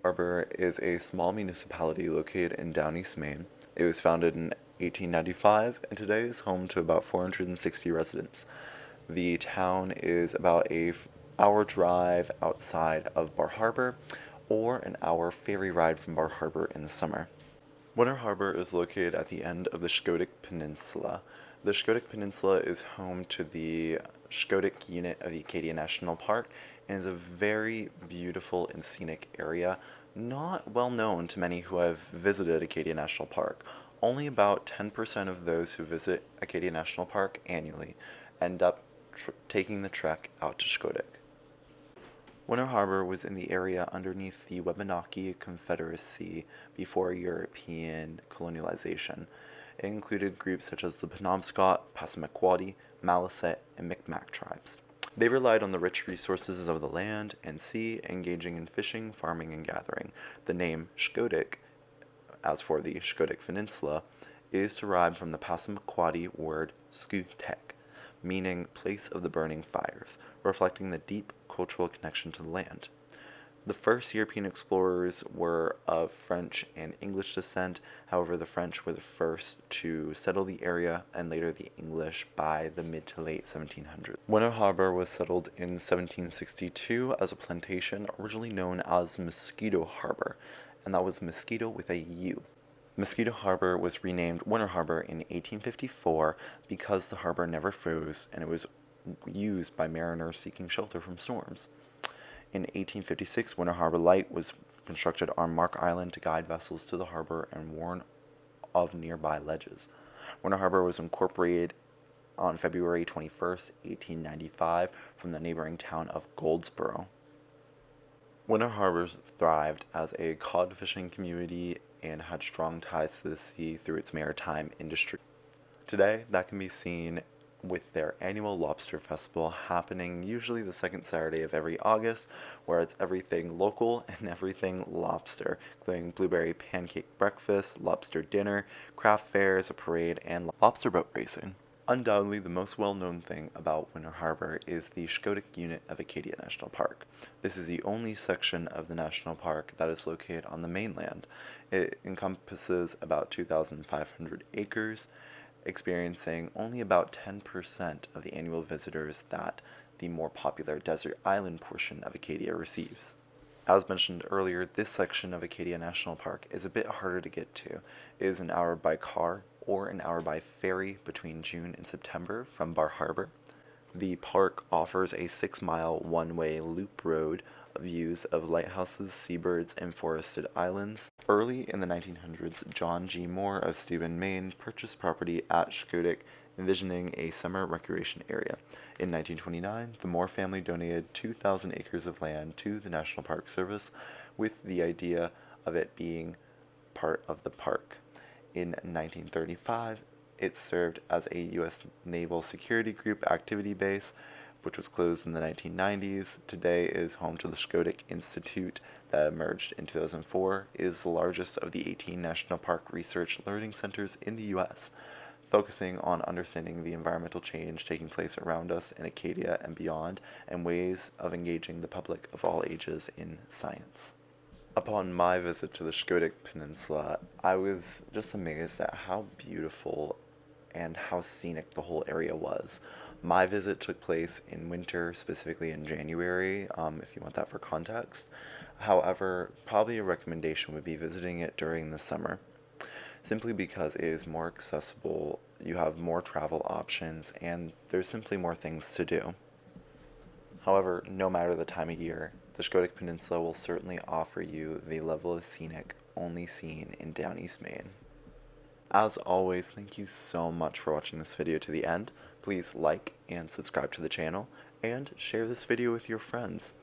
Harbor is a small municipality located in Down East, Maine. It was founded in 1895 and today is home to about 460 residents. The town is about hour drive outside of Bar Harbor or an hour ferry ride from Bar Harbor in the summer. Winter Harbor is located at the end of the Schoodic Peninsula. The Schoodic Peninsula is home to the Schoodic unit of the Acadia National Park and is a very beautiful and scenic area, not well known to many who have visited Acadia National Park. Only about 10% of those who visit Acadia National Park annually end up taking the trek out to Schoodic. Winter Harbor was in the area underneath the Wabanaki Confederacy before European colonialization. It included groups such as the Penobscot, Passamaquoddy, Maliset, and Micmac tribes. They relied on the rich resources of the land and sea, engaging in fishing, farming, and gathering. The name Schoodic, as for the Schoodic Peninsula, is derived from the Passamaquoddy word Schootec, meaning place of the burning fires, reflecting the deep cultural connection to the land. The first European explorers were of French and English descent. However, the French were the first to settle the area and later the English by the mid to late 1700s. Winter Harbor was settled in 1762 as a plantation originally known as Mosquito Harbor, and that was mosquito with a U. Mosquito Harbor was renamed Winter Harbor in 1854 because the harbor never froze and it was used by mariners seeking shelter from storms. In 1856, Winter Harbor Light was constructed on Mark Island to guide vessels to the harbor and warn of nearby ledges. Winter Harbor was incorporated on February 21st, 1895 from the neighboring town of Goldsboro. Winter Harbor thrived as a cod fishing community and had strong ties to the sea through its maritime industry. Today, that can be seen with their annual lobster festival happening usually the second Saturday of every August, where it's everything local and everything lobster, including blueberry pancake breakfast, lobster dinner, craft fairs, a parade, and lobster boat racing. Undoubtedly, the most well-known thing about Winter Harbor is the Schoodic unit of Acadia National Park. This is the only section of the national park that is located on the mainland. It encompasses about 2,500 acres, experiencing only about 10% of the annual visitors that the more popular desert island portion of Acadia receives. As mentioned earlier, this section of Acadia National Park is a bit harder to get to. It is an hour by car or an hour by ferry between June and September from Bar Harbor. The park offers a 6-mile one-way loop road views of lighthouses, seabirds, and forested islands. Early in the 1900s, John G. Moore of Steuben, Maine, purchased property at Schoodic, envisioning a summer recreation area. In 1929, the Moore family donated 2,000 acres of land to the National Park Service with the idea of it being part of the park. In 1935, it served as a U.S. Naval Security Group activity base, which was closed in the 1990s. Today is home to the Schoodic Institute that emerged in 2004. It is the largest of the 18 national park research learning centers in the U.S., focusing on understanding the environmental change taking place around us in Acadia and beyond, and ways of engaging the public of all ages in science. Upon my visit to the Schoodic Peninsula, I was just amazed at how beautiful and how scenic the whole area was. My visit took place in winter, specifically in January, if you want that for context. However, probably a recommendation would be visiting it during the summer, simply because it is more accessible, you have more travel options, and there's simply more things to do. However, no matter the time of year, the Schoodic Peninsula will certainly offer you the level of scenic only seen in Down East, Maine. As always, thank you so much for watching this video to the end. Please like and subscribe to the channel, and share this video with your friends.